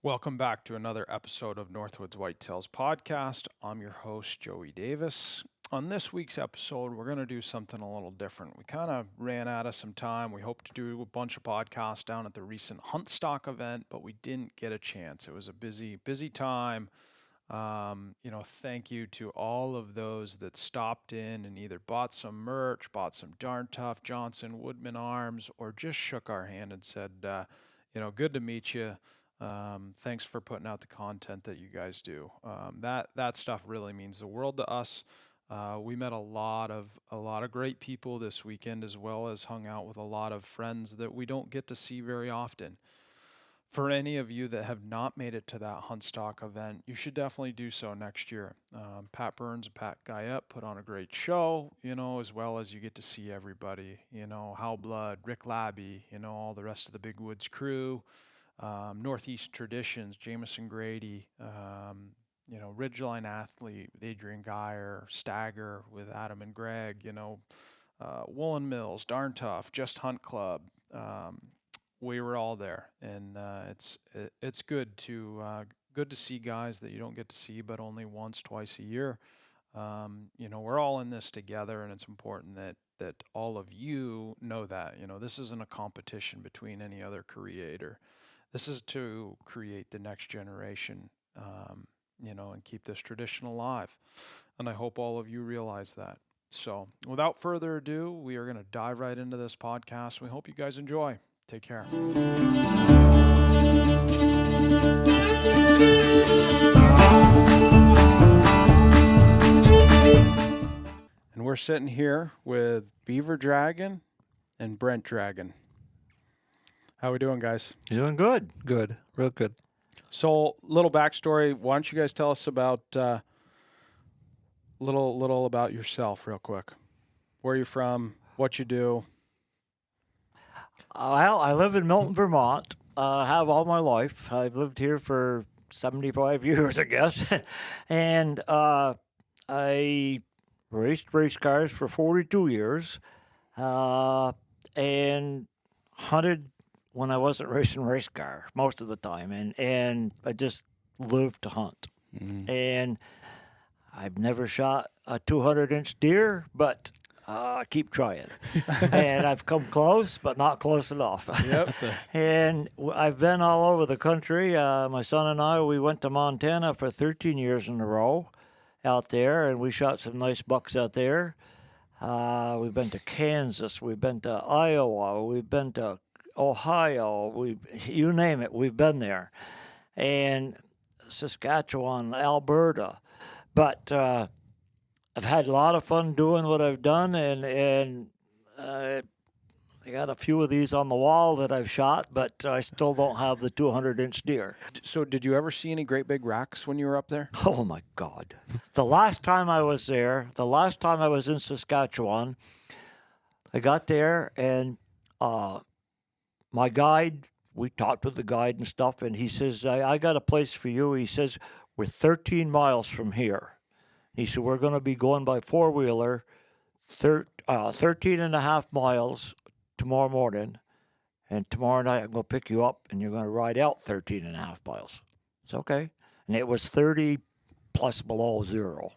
Welcome back to another episode of Northwoods Whitetails Podcast. I'm your host, Joey Davis. On this week's episode, we're going to do something a little different. We kind of ran out of some time. We hoped to do a bunch of podcasts down at the recent Hunt Stock event, but we didn't get a chance. It was a busy time. Thank you to all of those that stopped in and either bought some merch, bought some Darn Tough, Johnson, Woodman Arms, or just shook our hand and said, good to meet you. Thanks for putting out the content that you guys do. That stuff really means the world to us. We met a lot of great people this weekend, as well as hung out with a lot of friends that we don't get to see very often. For any of you that have not made it to that Hunt Stock event, you should definitely do so next year. Pat Burns and Pat Guyette put on a great show, as well as you get to see everybody, Hal Blood, Rick Labby, all the rest of the Big Woods crew. Northeast Traditions, Jameson Grady, Ridgeline Athlete with Adrian Geyer, Stagger with Adam and Greg, Woolen Mills, Darn Tough, Just Hunt Club. We were all there, and it's good to see guys that you don't get to see but only once, twice a year. We're all in this together, and it's important that all of you know that. This isn't a competition between any other creator. This is to create the next generation, and keep this tradition alive. And I hope all of you realize that. So without further ado, we are going to dive right into this podcast. We hope you guys enjoy. Take care. And we're sitting here with Beaver Dragon and Brent Dragon. How we doing, guys? You're doing good. Good. Real good. So, little backstory. Why don't you guys tell us about little about yourself real quick? Where you're from, what you do. Well, I live in Milton, Vermont. Have all my life. I've lived here for 75 years, I guess. And I raced race cars for 42 years and hunted when I wasn't racing race car most of the time. And I just lived to hunt. Mm. And I've never shot a 200-inch deer, but I keep trying. And I've come close, but not close enough. Yep. And I've been all over the country. My son and I, we went to Montana for 13 years in a row out there, and we shot some nice bucks out there. We've been to Kansas. We've been to Iowa. We've been to Ohio. You name it, we've been there. And Saskatchewan, Alberta. But I've had a lot of fun doing what I've done, and I got a few of these on the wall that I've shot, but I still don't have the 200-inch deer. So did you ever see any great big racks when you were up there? Oh, my God. The last time I was there, the last time I was in Saskatchewan, I got there, and my guide, we talked with the guide and stuff, and he says, I got a place for you. He says, we're 13 miles from here. He said, we're going to be going by four-wheeler 13 and a half miles tomorrow morning, and tomorrow night I'm going to pick you up, and you're going to ride out 13 and a half miles. It's okay. And it was 30 plus below zero.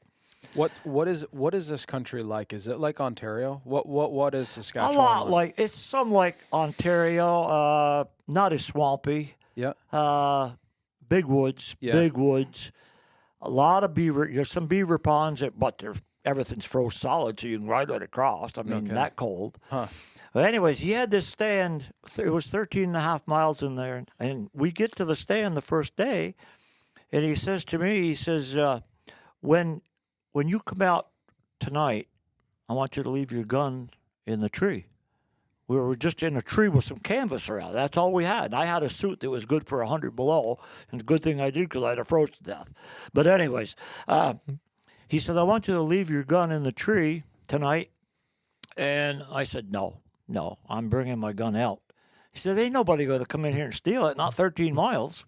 What is this country like? Is it like Ontario? What is Saskatchewan? A lot like it's some like Ontario, not as swampy. Yeah. Big woods, big woods. A lot of beaver. There's some beaver ponds, but everything's froze solid, so you can ride right across. I mean, that cold. Huh. But anyways, he had this stand. It was 13 and a half miles in there, and we get to the stand the first day, and he says to me, he says, when you come out tonight, I want you to leave your gun in the tree. We were just in a tree with some canvas around. That's all we had. And I had a suit that was good for 100 below, and the good thing I did because I'd have froze to death. But anyways, he said, I want you to leave your gun in the tree tonight. And I said, no, I'm bringing my gun out. He said, ain't nobody going to come in here and steal it, not 13 miles.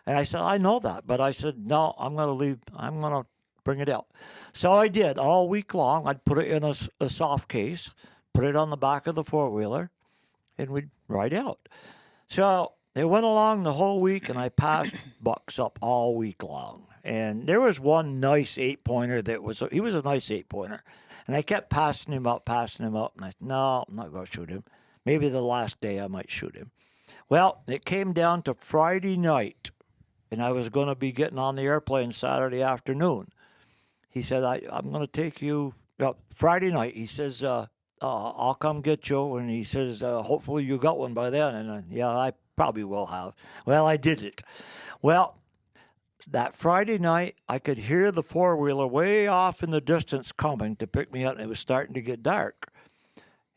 And I said, I know that. But I said, no, I'm going to leave. I'm going to bring it out. So I did all week long. I'd put it in a soft case, put it on the back of the four-wheeler, and we'd ride out. So it went along the whole week, and I passed bucks up all week long. And there was one nice 8-pointer he was a nice 8-pointer. And I kept passing him up, and I said, no, I'm not going to shoot him. Maybe the last day I might shoot him. Well, it came down to Friday night, and I was going to be getting on the airplane Saturday afternoon. He said, I'm going to take you, Friday night, he says, I'll come get you, and he says, hopefully you got one by then. And yeah, I probably will have. Well, I did it. Well, that Friday night, I could hear the four-wheeler way off in the distance coming to pick me up, and it was starting to get dark.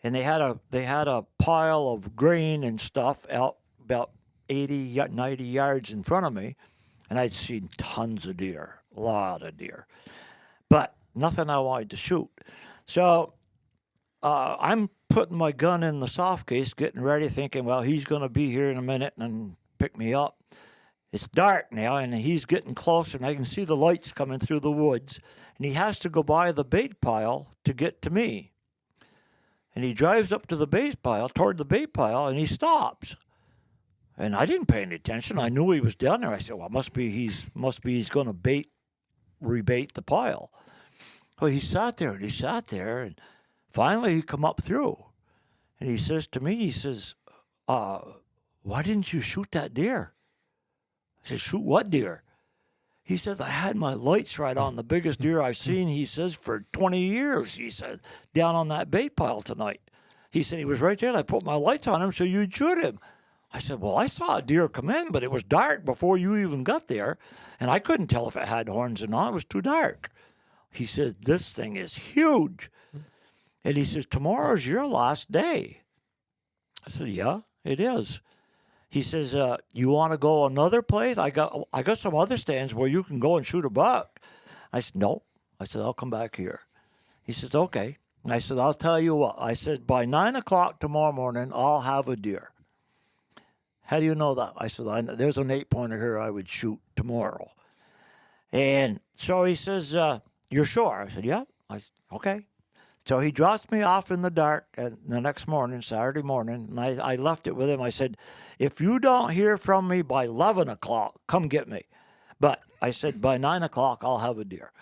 And they had a pile of grain and stuff out about 80, 90 yards in front of me, and I'd seen tons of deer, a lot of deer, but nothing I wanted to shoot. So I'm putting my gun in the soft case, getting ready, thinking, well, he's going to be here in a minute and pick me up. It's dark now, and he's getting closer, and I can see the lights coming through the woods, and he has to go by the bait pile to get to me. And he drives up to the bait pile, toward the bait pile, and he stops. And I didn't pay any attention. I knew he was down there. I said, well, must be he's going to rebait the pile. Well, he sat there, and finally he come up through. And he says to me, he says, why didn't you shoot that deer? I said, shoot what deer? He says, I had my lights right on the biggest deer I've seen, he says, for 20 years, he said, down on that bait pile tonight. He said, he was right there, and I put my lights on him so you'd shoot him. I said, well, I saw a deer come in, but it was dark before you even got there, and I couldn't tell if it had horns or not. It was too dark. He said, this thing is huge. And he says, tomorrow's your last day. I said, yeah, it is. He says, you want to go another place? I got some other stands where you can go and shoot a buck. I said, no. I said, I'll come back here. He says, okay. And I said, I'll tell you what. I said, by 9 o'clock tomorrow morning, I'll have a deer. How do you know that? I said, there's an 8-pointer here I would shoot tomorrow. And so he says, you're sure? I said, yeah. I said, okay. So he drops me off in the dark the next morning, Saturday morning, and I left it with him. I said, if you don't hear from me by 11 o'clock, come get me. But I said, by 9 o'clock, I'll have a deer.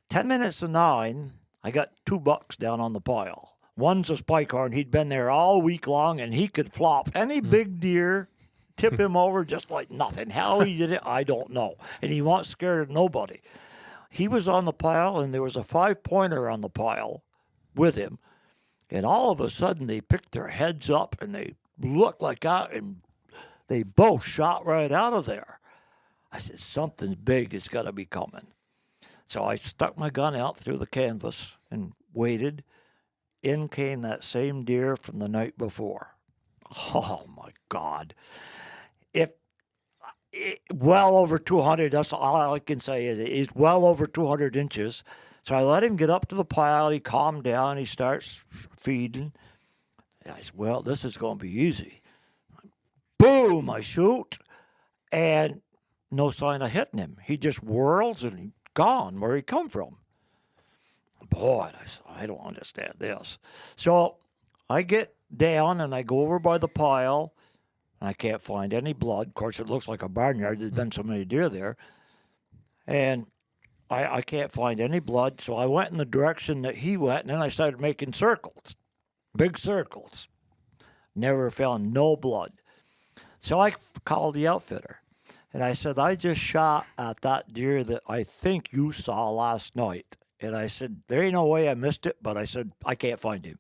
10 minutes to 9, I got 2 bucks down on the pile. One's a spike horn. He'd been there all week long, and he could flop any big deer, tip him over just like nothing. How he did it, I don't know. And he wasn't scared of nobody. He was on the pile, and there was a 5-pointer on the pile with him, and all of a sudden they picked their heads up and they looked like that, and they both shot right out of there. I said, something big has got to be coming. So I stuck my gun out through the canvas and waited. In came that same deer from the night before. Oh my God. Well over 200, that's all I can say is it's well over 200 inches. So I let him get up to the pile. He calmed down. He starts feeding. I said, well, this is going to be easy. Boom, I shoot, and no sign of hitting him. He just whirls and he's gone where he come from. Boy, I don't understand this. So I get down and I go over by the pile, and I can't find any blood. Of course, it looks like a barnyard. There's been so many deer there. And I can't find any blood, so I went in the direction that he went, and then I started making circles, big circles. Never found no blood. So I called the outfitter, and I said, I just shot at that deer that I think you saw last night. And I said, there ain't no way I missed it, but I said, I can't find him.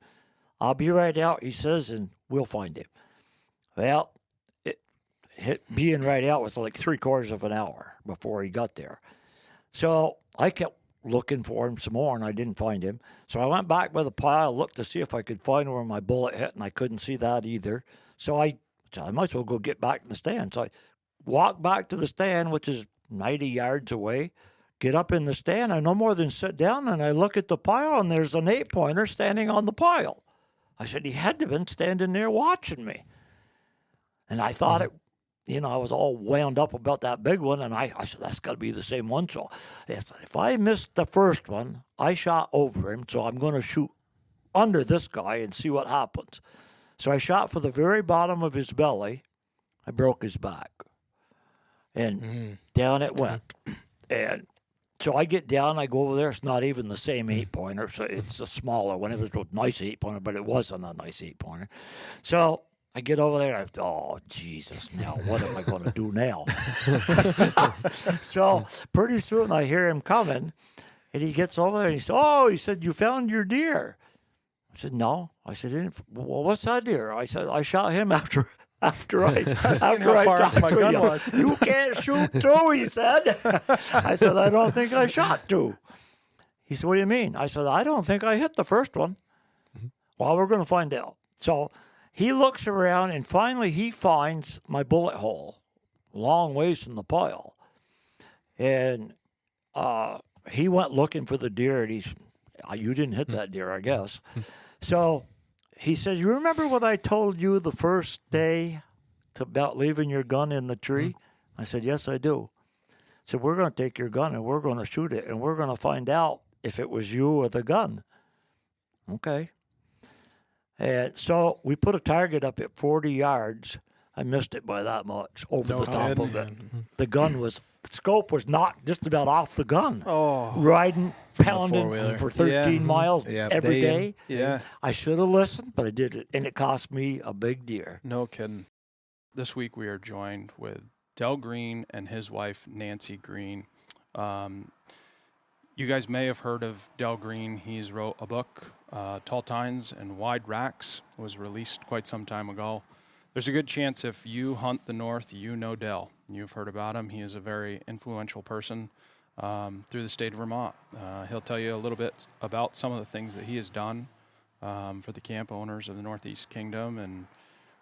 I'll be right out, he says, and we'll find him. Well, being right out was like 3/4 of an hour before he got there. So I kept looking for him some more, and I didn't find him. So I went back by the pile, looked to see if I could find where my bullet hit, and I couldn't see that either. So I might as well go get back in the stand. So I walked back to the stand, which is 90 yards away, get up in the stand. I no more than sit down, and I look at the pile, and there's an 8-pointer standing on the pile. I said, he had to have been standing there watching me. And I thought I was all wound up about that big one, and I said, that's got to be the same one. So if I missed the first one, I shot over him, so I'm going to shoot under this guy and see what happens. So I shot for the very bottom of his belly, I broke his back. And down it went. And so I get down, I go over there. It's not even the same 8-pointer. So it's a smaller one. It was a nice 8-pointer, but it wasn't a nice 8-pointer. So I get over there. Oh, Jesus, now what am I going to do now? So pretty soon I hear him coming, and he gets over there, and he said, he said, you found your deer. I said, no. I said, well, what's that deer? I said, I shot him after I talked to you. You can't shoot two, he said. I said, I don't think I shot two. He said, what do you mean? I said, I don't think I hit the first one. Well, we're going to find out. So he looks around, and finally he finds my bullet hole, long ways from the pile. And he went looking for the deer, and you didn't hit that deer, I guess. So he says, you remember what I told you the first day about leaving your gun in the tree? I said, yes, I do. So we're going to take your gun, and we're going to shoot it, and we're going to find out if it was you or the gun. Okay. And so we put a target up at 40 yards. I missed it by that much, over the top of it. The scope was knocked just about off the gun. Riding, pounding for 13 miles every day. Yeah. I should have listened, but I did it, and it cost me a big deer. No kidding. This week we are joined with Del Green and his wife, Nancy Green. You guys may have heard of Del Green. He's wrote a book, Tall Tines and Wide Racks. It was released quite some time ago. There's a good chance if you hunt the North, you know Del. You've heard about him. He is a very influential person through the state of Vermont. He'll tell you a little bit about some of the things that he has done for the camp owners of the Northeast Kingdom and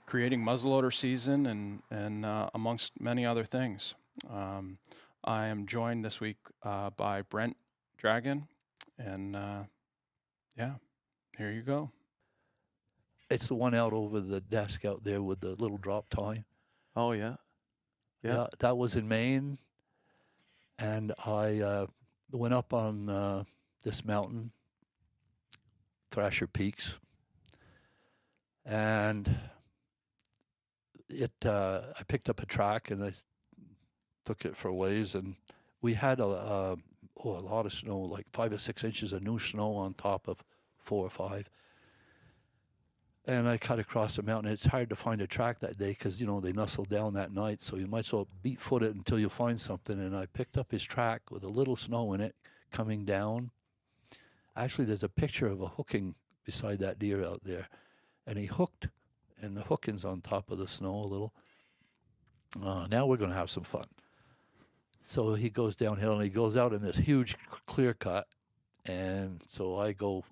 creating muzzleloader season and amongst many other things. I am joined this week by Brent Dragon, and here you go. It's the one out over the desk out there with the little drop tine. Oh, yeah. Yeah, that was in Maine, and I went up on this mountain, Thrasher Peaks, and I picked up a track and I took it for a ways, and we had a lot of snow, like 5 or 6 inches of new snow on top of 4 or 5. And I cut across the mountain. It's hard to find a track that day because, they nestle down that night. So you might as well beat-foot it until you find something. And I picked up his track with a little snow in it coming down. Actually, there's a picture of a hooking beside that deer out there. And he hooked, and the hooking's on top of the snow a little. Now we're going to have some fun. So he goes downhill, and he goes out in this huge clear cut. And so I go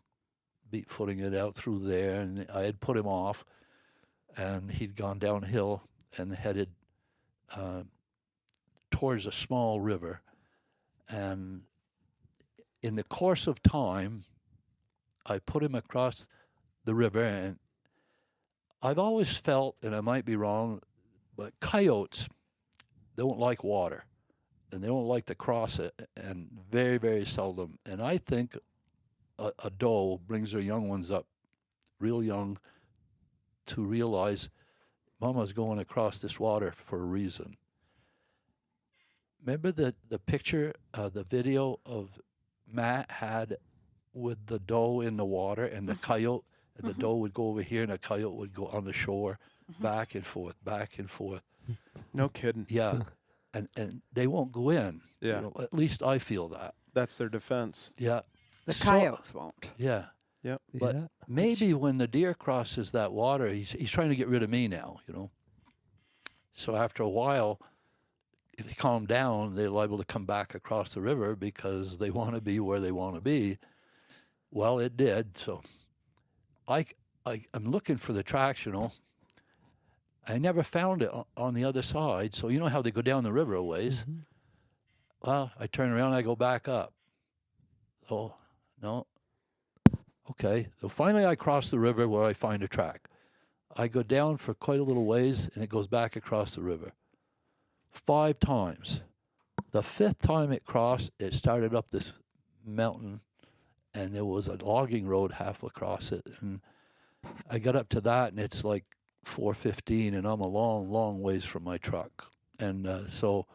beat-footing it out through there, and I had put him off, and he'd gone downhill and headed towards a small river. And in the course of time, I put him across the river, and I've always felt, and I might be wrong, but coyotes don't like water, and they don't like to cross it, and very, very seldom. And I think a doe brings her young ones up real young to realize Mama's going across this water for a reason. Remember the picture, the video of Matt had with the doe in the water and the coyote, and the doe would go over here and the coyote would go on the shore, back and forth, back and forth. No kidding. Yeah, and they won't go in. Yeah. At least I feel that. That's their defense. Yeah. The coyotes won't. Yeah. Yep. But maybe when the deer crosses that water, he's trying to get rid of me now, So after a while, if they calm down, they're liable to come back across the river because they want to be where they want to be. Well, it did. So I'm looking for the tracks, I never found it on the other side. So you know how they go down the river a ways? Mm-hmm. Well, I turn around, I go back up. Oh, no. Okay. So finally I cross the river where I find a track. I go down for quite a little ways, and it goes back across the river. 5 times. The 5th time it crossed, it started up this mountain, and there was a logging road half across it. And I got up to that, and it's like 4:15, and I'm a long, long ways from my truck. And so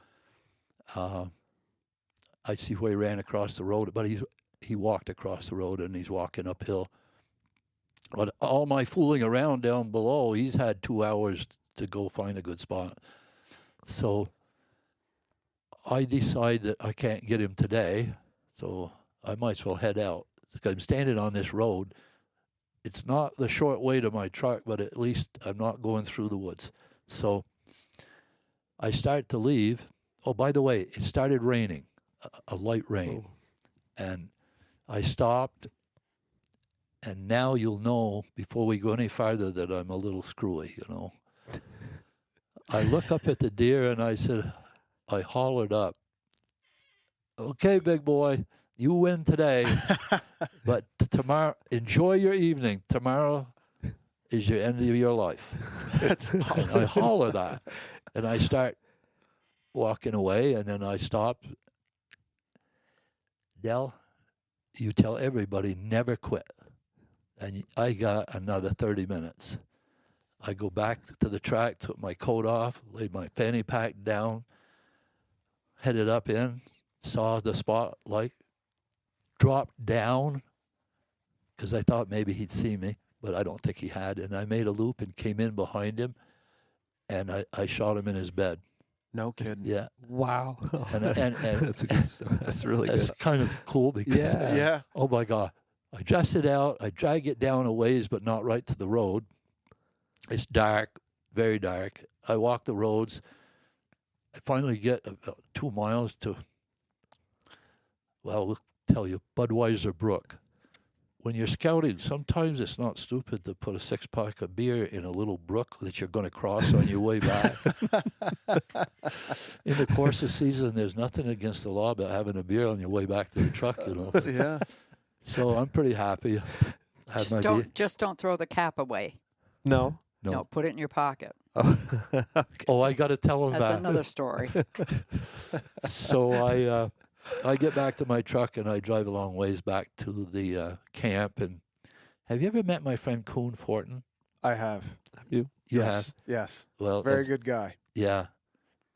I see where he ran across the road, but he walked across the road, and he's walking uphill. But all my fooling around down below, he's had 2 hours to go find a good spot. So I decide that I can't get him today, so I might as well head out. I'm standing on this road. It's not the short way to my truck, but at least I'm not going through the woods. So I start to leave. Oh, by the way, it started raining, a light rain. Oh. And I stopped. And now you'll know, before we go any farther, that I'm a little screwy, you know. I look up at the deer, and I hollered up, "Okay, big boy, you win today, but tomorrow, enjoy your evening. Tomorrow is your end of your life." That's awesome. I holler that, and I start walking away, and then I stop. Del, you tell everybody never quit. And I got another 30 minutes. I go back to the track, took my coat off, laid my fanny pack down, headed up in, saw the spotlight, dropped down, because I thought maybe he'd see me, but I don't think he had. And I made a loop and came in behind him, and I shot him in his bed. No kidding. Yeah. Wow. And that's a good story. That's really good. It's kind of cool because, Yeah. Oh my God. I dress it out. I drag it down a ways, but not right to the road. It's dark, very dark. I walk the roads. I finally get about 2 miles to, well, we'll tell you, Budweiser Brook. When you're scouting, sometimes it's not stupid to put a 6-pack of beer in a little brook that you're going to cross on your way back. In the course of season, there's nothing against the law about having a beer on your way back to the truck, you know. Yeah. So I'm pretty happy. Just don't throw the cap away. No. No, put it in your pocket. Oh, okay. Oh, I got to tell him That's that. another story. So I get back to my truck and I drive a long ways back to the camp. And have you ever met my friend Coon Fortin? I have. You Yes. have? Yes. Well, Very good guy. Yeah.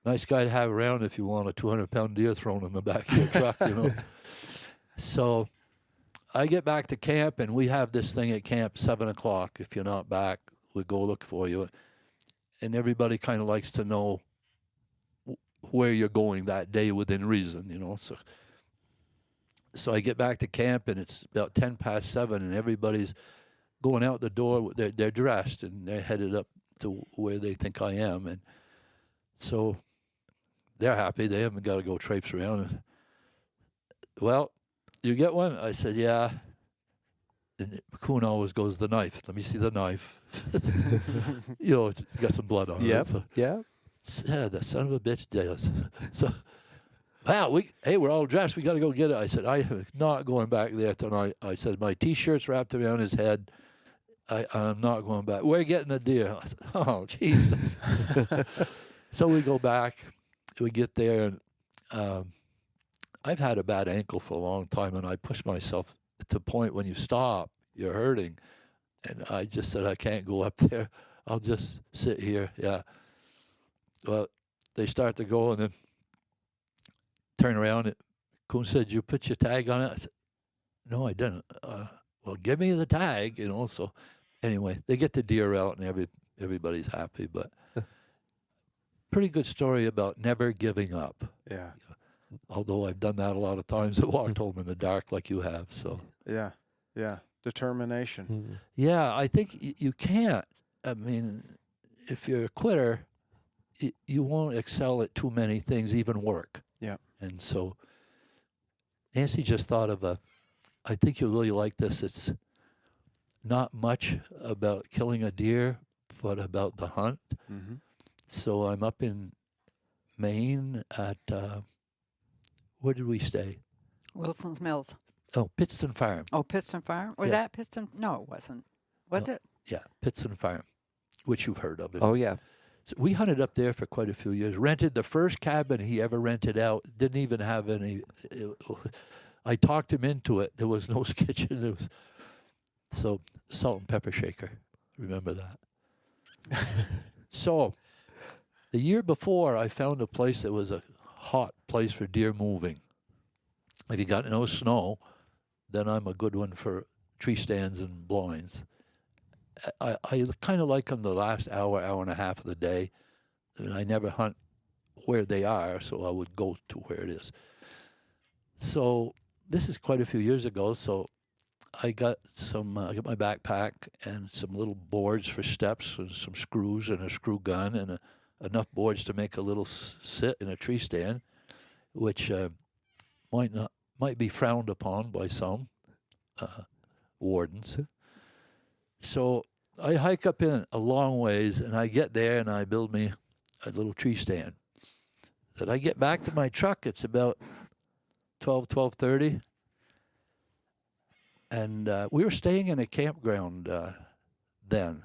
Nice guy to have around if you want a 200-pound deer thrown in the back of your truck, you know. So I get back to camp, and we have this thing at camp, 7 o'clock. If you're not back, we go look for you. And everybody kind of likes to know where you're going that day within reason, you know. So I get back to camp, and it's about 10 past 7, and everybody's going out the door. They're dressed, and they're headed up to where they think I am. And so they're happy. They haven't got to go traipse around. Well, you get one? I said, yeah. And Coon always goes, the knife. Let me see the knife. You know, it's got some blood on it. So. Yeah. Yeah, that son of a bitch does. So, wow, we're all dressed. We got to go get it. I said, I am not going back there tonight. I said, my T-shirt's wrapped around his head. I'm not going back. We're getting a deer. I said, oh, Jesus. So we go back. We get there, and I've had a bad ankle for a long time, and I pushed myself to the point when you stop, you're hurting. And I just said, I can't go up there. I'll just sit here. Yeah. Well, they start to go, and then turn around. And Coon said, you put your tag on it? I said, no, I didn't. Well, give me the tag, you know. So anyway, they get the deer out, and everybody's happy. But pretty good story about never giving up. Yeah. Although I've done that a lot of times. I walked home in the dark like you have. So Yeah. Determination. Mm-hmm. yeah, I think you can't. I mean, if you're a quitter, you won't excel at too many things, even work. Yeah. And so Nancy just thought of I think you'll really like this. It's not much about killing a deer, but about the hunt. Mm-hmm. So I'm up in Maine at, where did we stay? Wilson's Mills. Oh, Pittston Farm. Oh, Piston Farm? Was that Piston? No, it wasn't. Was it? Yeah, Pittston Farm, which you've heard of. Oh, yeah. So we hunted up there for quite a few years. Rented the first cabin he ever rented out. Didn't even have any. I talked him into it. There was no kitchen. So salt and pepper shaker. Remember that. So the year before, I found a place that was a hot place for deer moving. If you got no snow, then I'm a good one for tree stands and blinds. I kind of like them the last hour and a half of the day. And I never hunt where they are, so I would go to where it is. So this is quite a few years ago. So I got I got my backpack and some little boards for steps and some screws and a screw gun and enough boards to make a little sit in a tree stand, which might be frowned upon by some wardens. So I hike up in a long ways, and I get there, and I build me a little tree stand. That I get back to my truck, it's about 12:30, and we were staying in a campground then.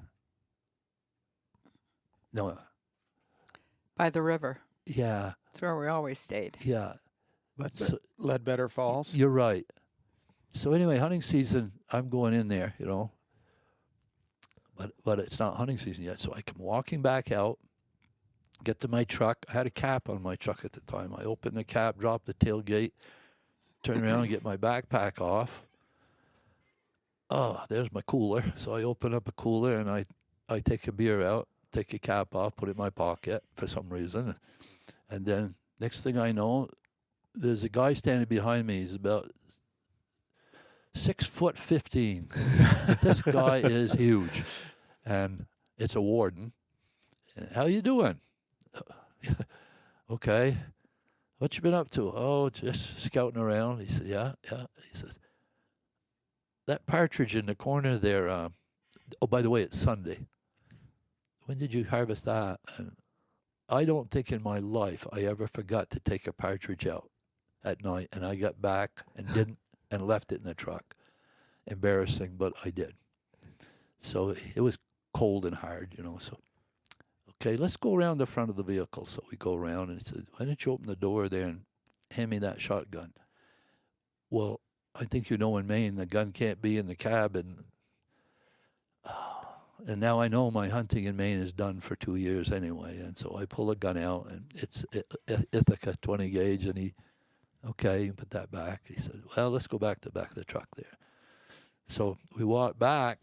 No. By the river. Yeah. That's where we always stayed. Yeah. Ledbetter Falls. You're right. So anyway, hunting season, I'm going in there, but it's not hunting season yet. So I come walking back out, get to my truck. I had a cap on my truck at the time. I open the cap, drop the tailgate, turn around and get my backpack off. Oh, there's my cooler. So I open up a cooler and I take a beer out, take a cap off, put it in my pocket for some reason. And then next thing I know, there's a guy standing behind me. He's about 6'15". This guy is huge, and it's a warden. How you doing? Okay. What you been up to? Oh, just scouting around. He said, yeah. He said, that partridge in the corner there. Oh, by the way, it's Sunday. When did you harvest that? And I don't think in my life I ever forgot to take a partridge out at night, and I got back and didn't and left it in the truck. Embarrassing, but I did. So it was cold and hard, so okay, let's go around the front of the vehicle. So we go around, and he said, why don't you open the door there and hand me that shotgun? Well, I think in Maine the gun can't be in the cab, and now I know my hunting in Maine is done for 2 years anyway. And so I pull a gun out, and it's Ithaca 20 gauge, and he, okay, you can put that back. He said, well, let's go back to the back of the truck there. So we walk back,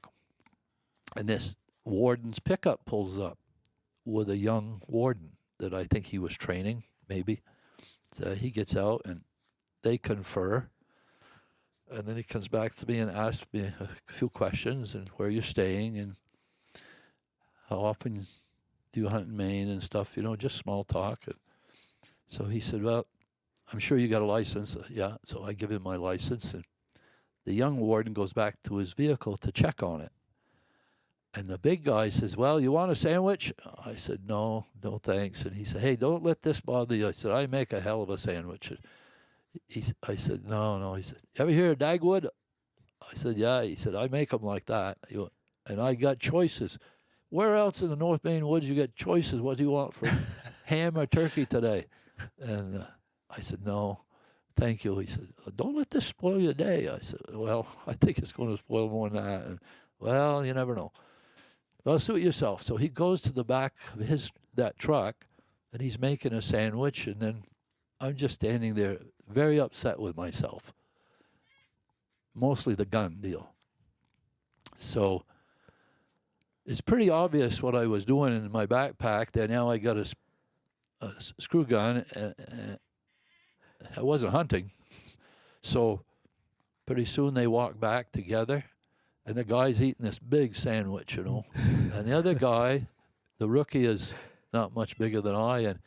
and this warden's pickup pulls up with a young warden that I think he was training, maybe. So he gets out, and they confer. And then he comes back to me and asks me a few questions, and where you're staying, and how often do you hunt in Maine and stuff, just small talk. And so he said, well, I'm sure you got a license. Yeah. So I give him my license, and the young warden goes back to his vehicle to check on it. And the big guy says, well, you want a sandwich? I said, no thanks. And he said, hey, don't let this bother you. I said, I make a hell of a sandwich. I said, no. He said, you ever hear of Dagwood? I said, yeah. He said, I make them like that. And I got choices. Where else in the North Maine woods you get choices? What do you want for ham or turkey today? And I said, no. Thank you. He said, don't let this spoil your day. I said, well, I think it's going to spoil more than that. And, well, you never know. Well, suit yourself. So he goes to the back of that truck, and he's making a sandwich, and then I'm just standing there very upset with myself. Mostly the gun deal. So it's pretty obvious what I was doing in my backpack. That now I got a screw gun, and I wasn't hunting. So pretty soon they walk back together, and the guy's eating this big sandwich, And the other guy, the rookie, is not much bigger than I. And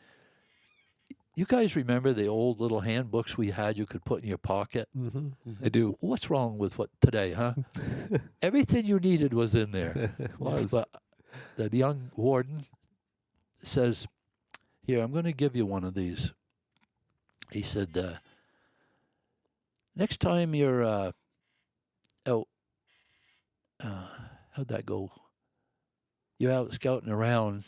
you guys remember the old little handbooks we had you could put in your pocket? Mm-hmm. I do. What's wrong with what today, huh? Everything you needed was in there. Was. But the young warden says, here, I'm going to give you one of these. He said, next time you're out, how'd that go? You're out scouting around,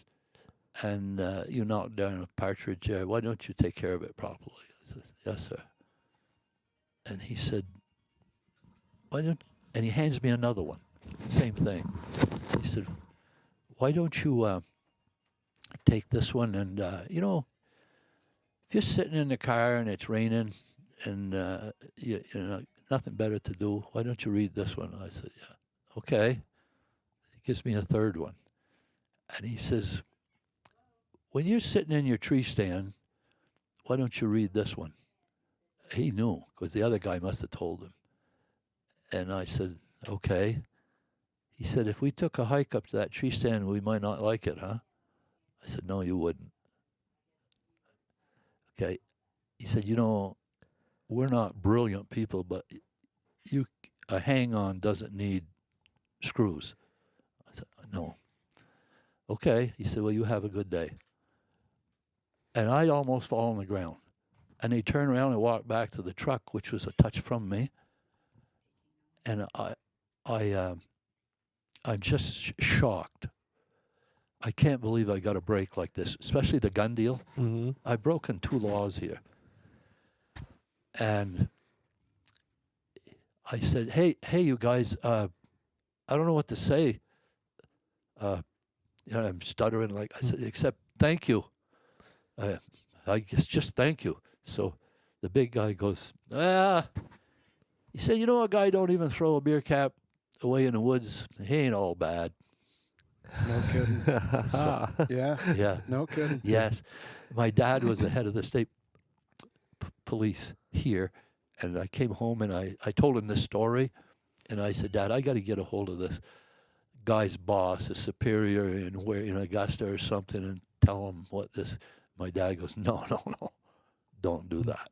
and you knock down a partridge there. Why don't you take care of it properly? I said, yes, sir. And he said, and he hands me another one. Same thing. He said, why don't you take this one and, if you're sitting in the car and it's raining and, you know, nothing better to do, why don't you read this one? I said, yeah, okay. He gives me a third one. And he says, when you're sitting in your tree stand, why don't you read this one? He knew, because the other guy must have told him. And I said, okay. He said, if we took a hike up to that tree stand, we might not like it, huh? I said, no, you wouldn't. Okay. He said, you know, we're not brilliant people, but a hang-on doesn't need screws. I said, no. Okay. He said, well, you have a good day. And I'd almost fall on the ground. And he turned around and walked back to the truck, which was a touch from me. And I'm just shocked. I can't believe I got a break like this, especially the gun deal. Mm-hmm. I've broken 2 laws here. And I said, hey, you guys, I don't know what to say. I'm stuttering I said, except thank you. I guess just thank you. So the big guy goes, he said, you know, a guy don't even throw a beer cap away in the woods. He ain't all bad. No kidding. Yeah. Yeah. No kidding. Yes. My dad was the head of the state police here, and I came home and I told him this story, and I said, Dad, I got to get a hold of this guy's boss, a superior in where, Augusta or something, and tell him what this. My dad goes, no, don't do that.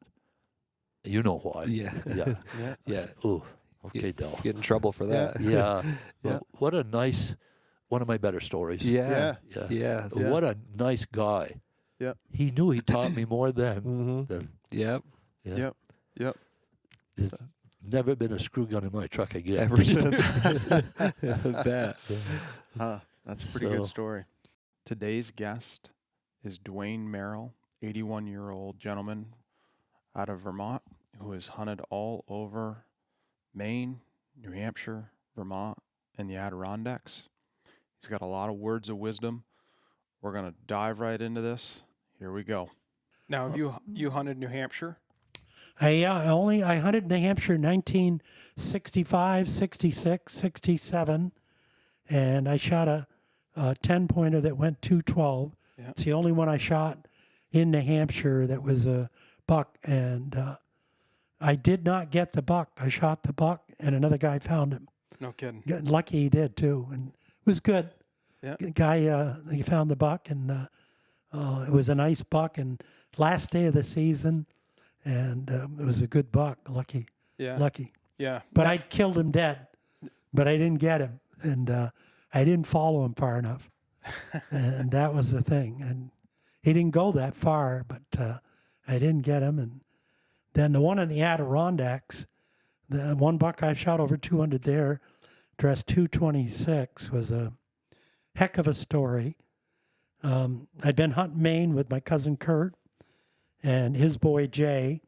You know why. Yeah. Yeah. Yeah. Said, ooh, okay, Del. Get in trouble for that. Yeah. Yeah. What a nice, one of my better stories. Yeah. Yeah. Yes. Yeah. What a nice guy. Yep. He knew he taught me more then. Mm-hmm. than Yep. Yep. There's never been a screw gun in my truck again. Ever since. I bet. That's a pretty good story. Today's guest is Dwayne Merrill, 81-year-old gentleman out of Vermont who has hunted all over Maine, New Hampshire, Vermont, and the Adirondacks. He's got a lot of words of wisdom. We're going to dive right into this. Here we go. Now, have you hunted New Hampshire? I hunted New Hampshire in 1965, 66, 67, and I shot a 10-pointer that went 212. Yeah. It's the only one I shot in New Hampshire that was a buck, and I did not get the buck. I shot the buck, and another guy found him. No kidding. Lucky he did, too, and it was good. Yeah. The guy, he found the buck, and it was a nice buck, and last day of the season, and it was a good buck, lucky. Yeah. But I killed him dead, but I didn't get him, and I didn't follow him far enough, and that was the thing. And he didn't go that far, but I didn't get him. And then the one in the Adirondacks, the one buck I shot over 200 there, dressed 226, was a heck of a story. I'd been hunting Maine with my cousin Kurt and his boy Jay,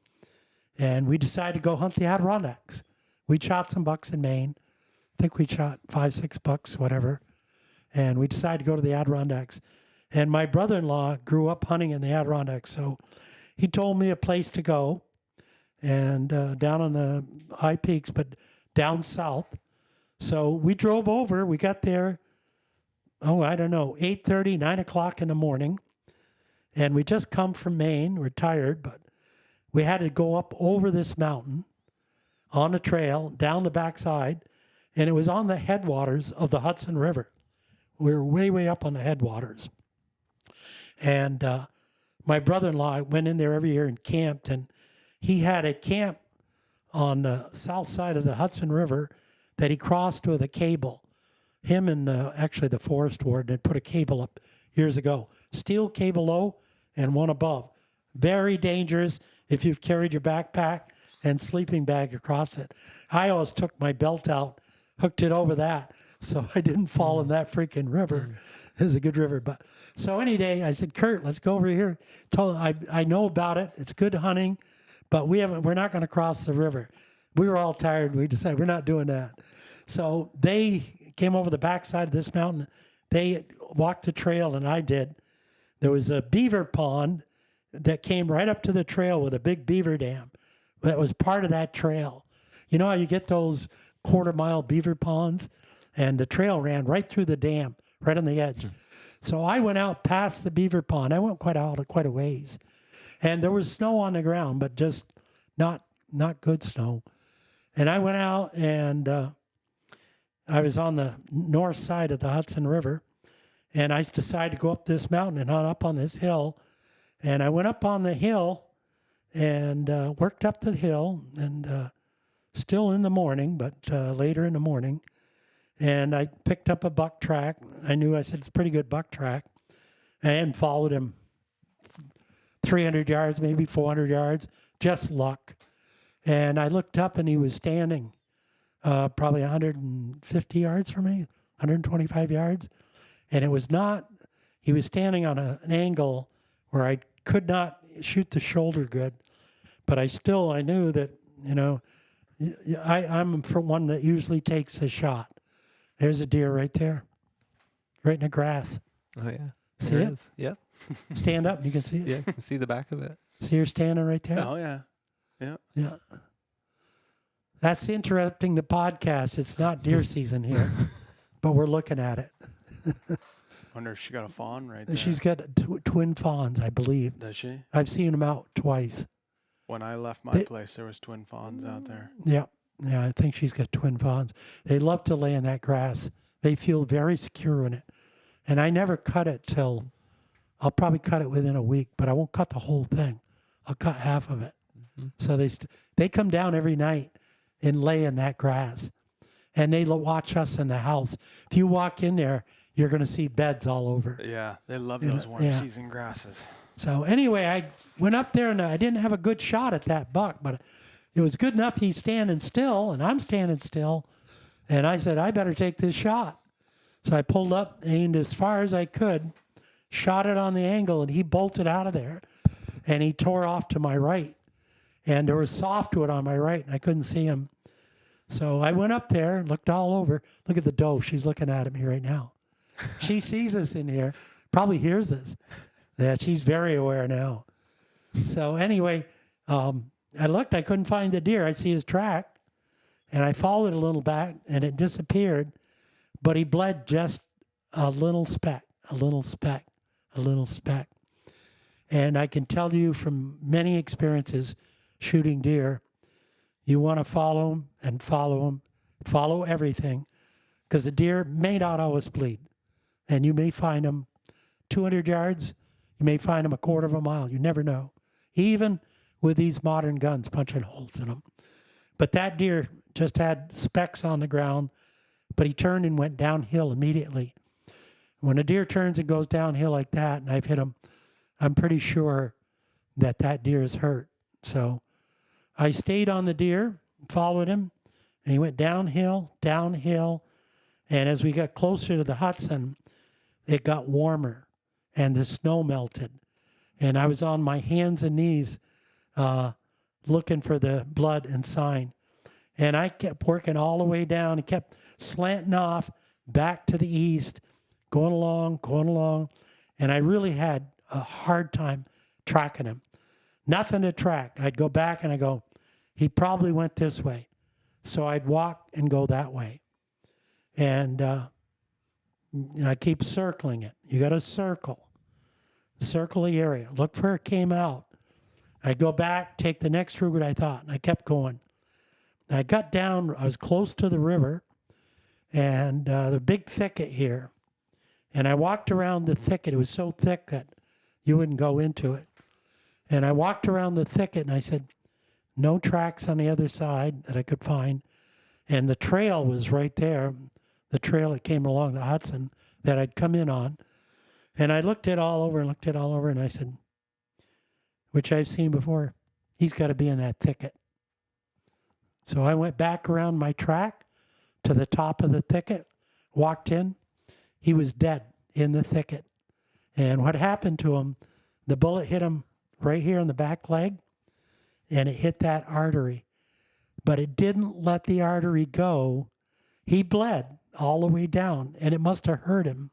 and we decided to go hunt the Adirondacks. We shot some bucks in Maine. I think we shot 5-6 bucks, whatever. And we decided to go to the Adirondacks. And my brother-in-law grew up hunting in the Adirondacks, so he told me a place to go, and down on the high peaks, but down south. So we drove over. We got there, 8:30, 9 o'clock in the morning. And we just come from Maine. We're tired, but we had to go up over this mountain on a trail, down the backside, and it was on the headwaters of the Hudson River. We were way, way up on the headwaters. And my brother-in-law went in there every year and camped, and he had a camp on the south side of the Hudson River that he crossed with a cable. Him and actually the forest warden had put a cable up years ago. Steel cable low and one above. Very dangerous if you've carried your backpack and sleeping bag across it. I always took my belt out, hooked it over that, so I didn't fall in that freaking river. It was a good river. But so any day, I said, Kurt, let's go over here. I know about it. It's good hunting, but we're not going to cross the river. We were all tired. We decided we're not doing that. So they came over the backside of this mountain, they walked the trail and I did. There was a beaver pond that came right up to the trail with a big beaver dam that was part of that trail. You know how you get those quarter-mile beaver ponds? And the trail ran right through the dam, right on the edge. So I went out past the beaver pond. I went quite a ways. And there was snow on the ground, but just not good snow. And I went out and I was on the north side of the Hudson River. And I decided to go up this mountain and hunt up on this hill. And I went up on the hill and worked up the hill and still in the morning, but later in the morning. And I picked up a buck track. I said, it's a pretty good buck track. And followed him 300 yards, maybe 400 yards, just luck. And I looked up and he was standing probably 150 yards from me, 125 yards. And he was standing on an angle where I could not shoot the shoulder good. But I knew that, I'm for one that usually takes a shot. There's a deer right there, right in the grass. Oh, yeah. See There it? is. Yep. Stand up, you can see it. Yeah, you can see the back of it. See her standing right there? Oh, yeah. Yeah. Yeah. That's interrupting the podcast. It's not deer season here, but we're looking at it. Wonder if she got a fawn right there. She's got twin fawns, I believe. Does she? I've seen them out twice. When I left my place, there was twin fawns out there. Yeah. Yeah, I think she's got twin fawns. They love to lay in that grass. They feel very secure in it. And I never cut it till, I'll probably cut it within a week, but I won't cut the whole thing. I'll cut half of it. Mm-hmm. So they come down every night and lay in that grass. And they watch us in the house. If you walk in there, you're going to see beds all over. Yeah, they love those warm season grasses. So anyway, I went up there and I didn't have a good shot at that buck, but it was good enough he's standing still and I'm standing still. And I said, I better take this shot. So I pulled up, aimed as far as I could, shot it on the angle, and he bolted out of there. And he tore off to my right. And there was softwood on my right, and I couldn't see him. So I went up there, looked all over. Look at the doe. She's looking at me right now. She sees us in here, probably hears us. Yeah, she's very aware now. So anyway, I looked. I couldn't find the deer. I see his track. And I followed a little back, and it disappeared. But he bled just a little speck, a little speck, a little speck. And I can tell you from many experiences shooting deer, you want to follow them and follow them, follow everything, because the deer may not always bleed. And you may find them 200 yards, you may find them a quarter of a mile. You never know, even with these modern guns punching holes in them. But that deer just had specks on the ground, but he turned and went downhill immediately. When a deer turns and goes downhill like that, and I've hit him, I'm pretty sure that deer is hurt. So I stayed on the deer, followed him, and he went downhill, downhill. And as we got closer to the Hudson, it got warmer and the snow melted. And I was on my hands and knees looking for the blood and sign. And I kept working all the way down. It kept slanting off back to the east, going along. And I really had a hard time tracking him. Nothing to track. I'd go back and I go, he probably went this way. So I'd walk and go that way. And I keep circling it. You got to circle the area. Look for where it came out. I'd go back, take the next route I thought, and I kept going. I got down, I was close to the river, and the big thicket here. And I walked around the thicket. It was so thick that you wouldn't go into it. And I walked around the thicket, and I said, no tracks on the other side that I could find. And the trail was right there, the trail that came along the Hudson that I'd come in on. And I looked it all over, and I said, which I've seen before, he's got to be in that thicket. So I went back around my track to the top of the thicket, walked in. He was dead in the thicket. And what happened to him, the bullet hit him right here in the back leg, and it hit that artery. But it didn't let the artery go. He bled all the way down, and it must have hurt him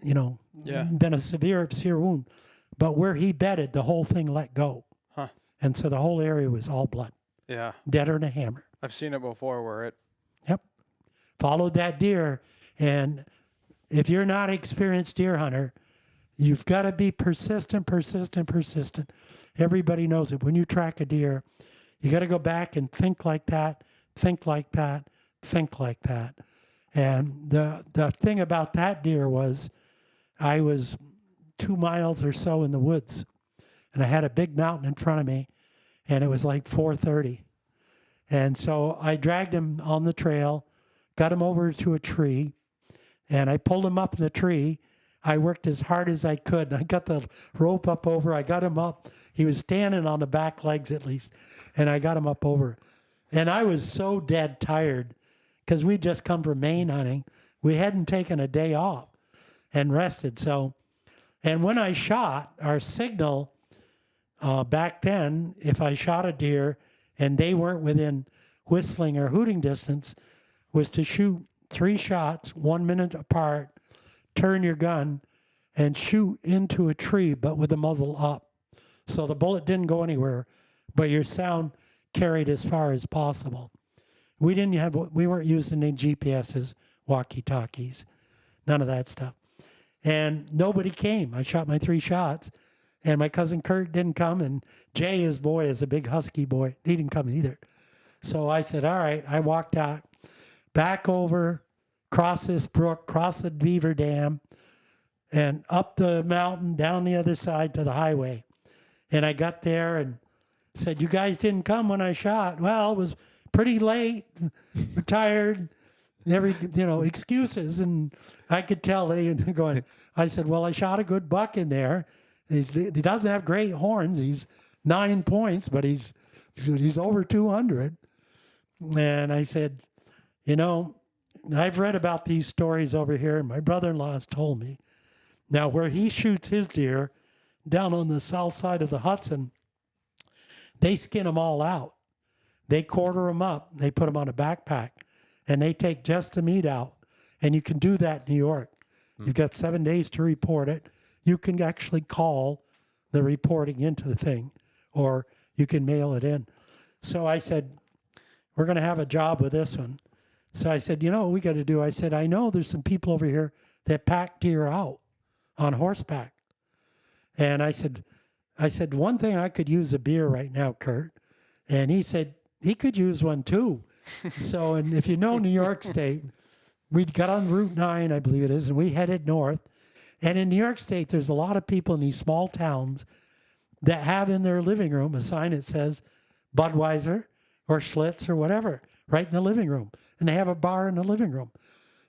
been a severe wound. But where he bedded, the whole thing let go. Huh. And so the whole area was all blood. Yeah. Deader than a hammer. I've seen it before where it. Yep. Followed that deer. And if you're not an experienced deer hunter, you've got to be persistent. Everybody knows it. When you track a deer, you got to go back and think like that. And the thing about that deer was I was 2 miles or so in the woods, and I had a big mountain in front of me, and it was like 4:30. And so I dragged him on the trail, got him over to a tree, and I pulled him up in the tree. I worked as hard as I could. I got the rope up over. I got him up. He was standing on the back legs at least, and I got him up over. And I was so dead tired because we'd just come from Maine hunting. We hadn't taken a day off and rested. So, and when I shot, our signal back then, if I shot a deer and they weren't within whistling or hooting distance, was to shoot 3 shots, 1 minute apart, turn your gun, and shoot into a tree, but with the muzzle up. So the bullet didn't go anywhere, but your sound carried as far as possible. We weren't using any GPSs, walkie-talkies, none of that stuff. And nobody came. I shot my 3 shots, and my cousin Kurt didn't come, and Jay, his boy, is a big husky boy. He didn't come either. So I said, all right. I walked out, back over, cross this brook, cross the Beaver Dam, and up the mountain, down the other side to the highway. And I got there and said, you guys didn't come when I shot. Well, it was pretty late, we're tired, excuses. And I could tell they were going, I said, well, I shot a good buck in there. He doesn't have great horns. He's 9 points, but he's over 200. And I said, I've read about these stories over here, and my brother-in-law has told me. Now, where he shoots his deer, down on the south side of the Hudson, they skin them all out. They quarter them up. They put them on a backpack, and they take just the meat out. And you can do that in New York. You've got 7 days to report it. You can actually call the reporting into the thing, or you can mail it in. So I said, we're going to have a job with this one. So I said, what we got to do? I said, I know there's some people over here that pack deer out on horseback. And I said, one thing I could use a beer right now, Kurt. And he said, he could use one too. So, and if you know New York State, we got on Route 9, I believe it is, and we headed north. And in New York State, there's a lot of people in these small towns that have in their living room a sign that says Budweiser or Schlitz or whatever, right in the living room. And they have a bar in the living room.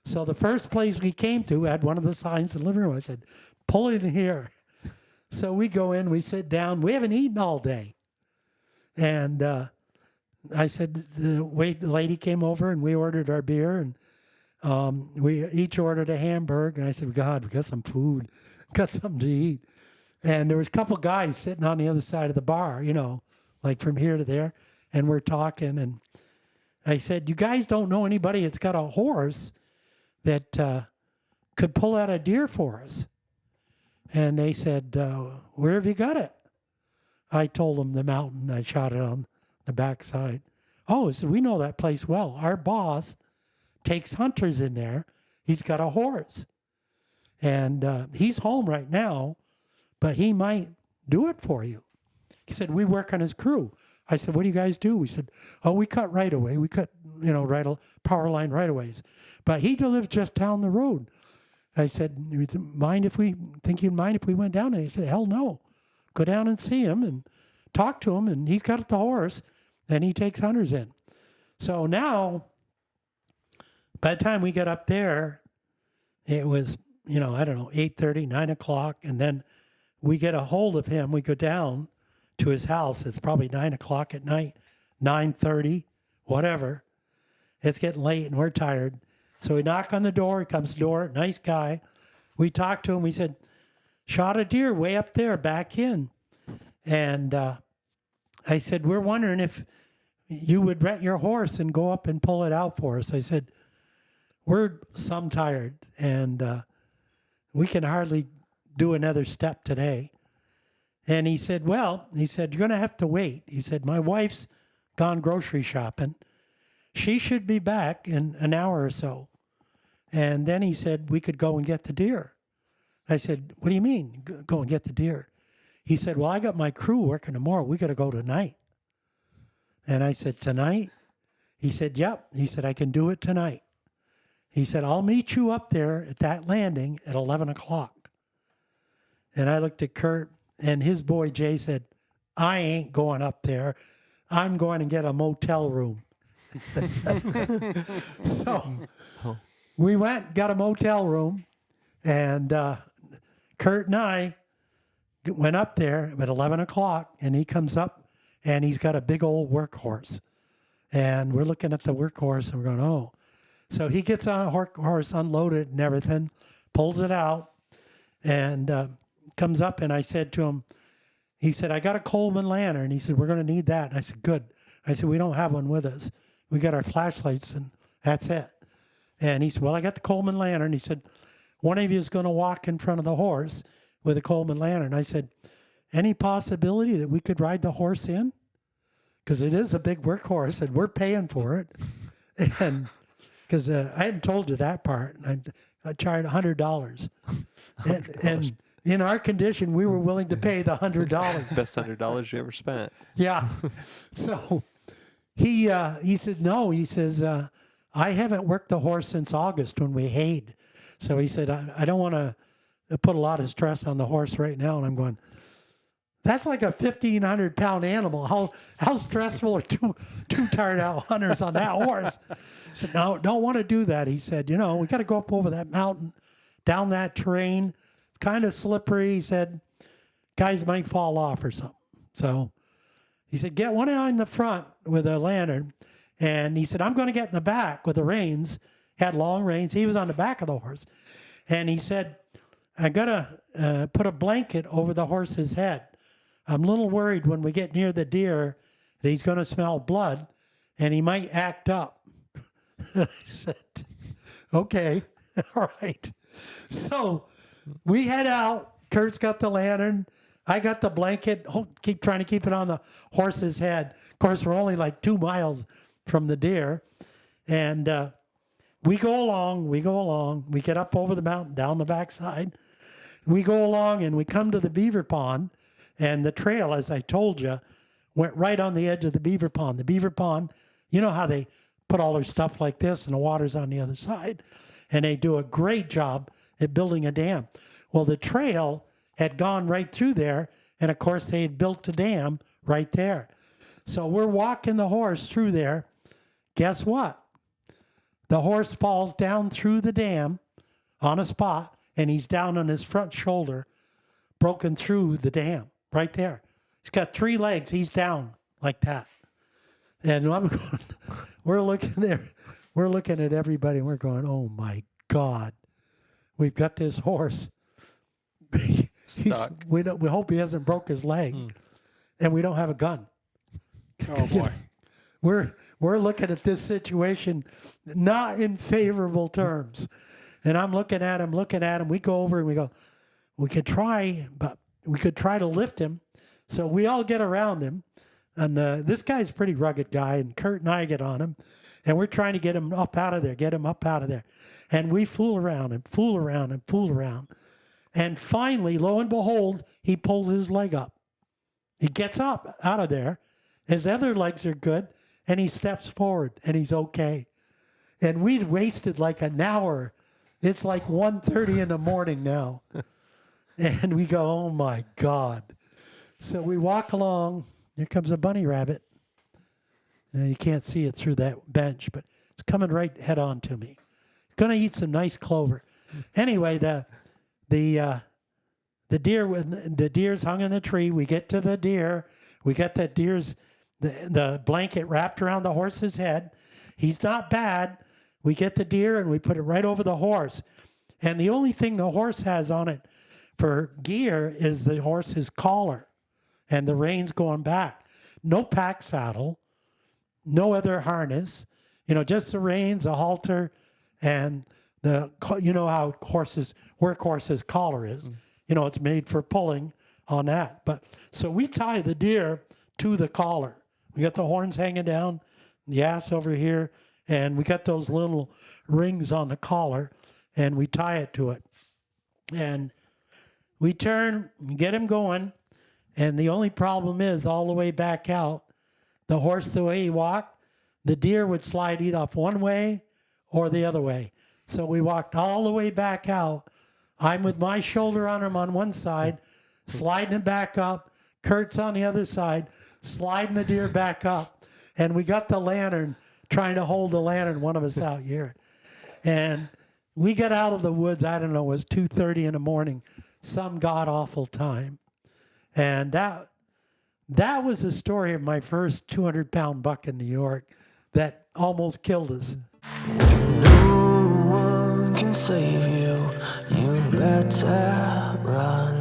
So the first place we came to had one of the signs in the living room. I said, pull it in here. So we go in, we sit down. We haven't eaten all day. And I said, the lady came over and we ordered our beer, and we each ordered a hamburger. And I said, God, we got some food, got something to eat. And there was a couple guys sitting on the other side of the bar, like from here to there. And we're talking. And I said, you guys don't know anybody that's got a horse that could pull out a deer for us? And they said, where have you got it? I told them the mountain. I shot it on the backside. Oh, I said, we know that place well. Our boss takes hunters in there. He's got a horse. And he's home right now, but he might do it for you. He said, we work on his crew. I said, what do you guys do? We said, oh, we cut right away. We cut, power line right aways. But he lives just down the road. I said, think you'd mind if we went down there? He said, hell no. Go down and see him and talk to him. And he's got the horse, and he takes hunters in. So now, by the time we get up there, it was, 8:30, 9 o'clock. And then we get a hold of him. We go down to his house. It's probably 9 o'clock at night, 9:30, whatever. It's getting late and we're tired. So we knock on the door. He comes to the door, nice guy. We talked to him. We said, shot a deer way up there, back in. And I said, we're wondering if you would rent your horse and go up and pull it out for us. I said, we're some tired. And we can hardly do another step today. And he said, well, he said, you're going to have to wait. He said, my wife's gone grocery shopping. She should be back in an hour or so. And then he said, we could go and get the deer. I said, what do you mean, go and get the deer? He said, well, I got my crew working tomorrow. We got to go tonight. And I said, tonight? He said, yep. He said, I can do it tonight. He said, I'll meet you up there at that landing at 11 o'clock. And I looked at Kurt, and his boy Jay said, I ain't going up there. I'm going to get a motel room. So we went, got a motel room, and Kurt and I went up there at 11 o'clock, and he comes up, and he's got a big old workhorse. And we're looking at the workhorse, and we're going, oh. So he gets on a horse, unloaded and everything, pulls it out, and comes up, and I said to him, he said, I got a Coleman lantern. He said, we're going to need that. And I said, good. I said, we don't have one with us. We got our flashlights, and that's it. And he said, well, I got the Coleman lantern. He said, one of you is going to walk in front of the horse with a Coleman lantern. I said, any possibility that we could ride the horse in? Because it is a big workhorse, and we're paying for it. And because I hadn't told you that part. I charged $100. and in our condition, we were willing to pay the $100. Best $100 you ever spent. Yeah. So he said, no. He says, I haven't worked the horse since August when we hayed. So he said, I don't want to put a lot of stress on the horse right now. And I'm going, that's like a 1,500-pound animal. How stressful are two tired out hunters on that horse? I said, no, don't want to do that. He said, we got to go up over that mountain, down that terrain. It's kind of slippery. He said, guys might fall off or something. So he said, get one eye in the front with a lantern. And he said, I'm going to get in the back with the reins. Had long reins. He was on the back of the horse. And he said, I got to put a blanket over the horse's head. I'm a little worried when we get near the deer that he's going to smell blood and he might act up. I said, okay, all right. So we head out. Kurt's got the lantern. I got the blanket. Keep trying to keep it on the horse's head. Of course, we're only like 2 miles from the deer. And we go along. We get up over the mountain, down the backside. We go along and we come to the beaver pond. And the trail, as I told you, went right on the edge of the beaver pond. The beaver pond, you know how they put all their stuff like this and the water's on the other side. And they do a great job at building a dam. Well, the trail had gone right through there. And, of course, they had built the dam right there. So we're walking the horse through there. Guess what? The horse falls down through the dam on a spot, and he's down on his front shoulder, broken through the dam. Right there. He's got 3 legs. He's down like that. And we're looking at everybody, and we're going, oh, my God. We've got this horse. Stuck. We hope he hasn't broke his leg. And we don't have a gun. Oh, boy. We're looking at this situation not in favorable terms. And I'm looking at him. We go over and we go, we could try, but we could try to lift him. So we all get around him. And this guy's a pretty rugged guy. And Kurt and I get on him. And we're trying to get him up out of there, And we fool around. And finally, lo and behold, he pulls his leg up. He gets up out of there. His other legs are good. And he steps forward. And he's okay. And we'd wasted like an hour. It's like 1:30 in the morning now. And we go, oh, my God. So we walk along. Here comes a bunny rabbit. You can't see it through that bench, but it's coming right head on to me. It's going to eat some nice clover. Anyway, the deer's hung in the tree. We get to the deer. We got the deer's the blanket wrapped around the horse's head. He's not bad. We get the deer and we put it right over the horse. And the only thing the horse has on it for gear is the horse's collar and the reins going back. No pack saddle, no other harness, just the reins, a halter, and you know how workhorse's collar is. You know, it's made for pulling on that. But so we tie the deer to the collar. We got the horns hanging down, the ass over here, and we got those little rings on the collar, and we tie it to it. And we turn, get him going, and the only problem is all the way back out, the horse, the way he walked, the deer would slide either off one way or the other way. So we walked all the way back out. I'm with my shoulder on him on one side, sliding it back up. Kurt's on the other side, sliding the deer back up. And we got the lantern, trying to hold the lantern, one of us out here. And we got out of the woods, I don't know, it was 2:30 in the morning, some god-awful time. And that was the story of my first 200-pound buck in New York that almost killed us. No one can save you, you better run.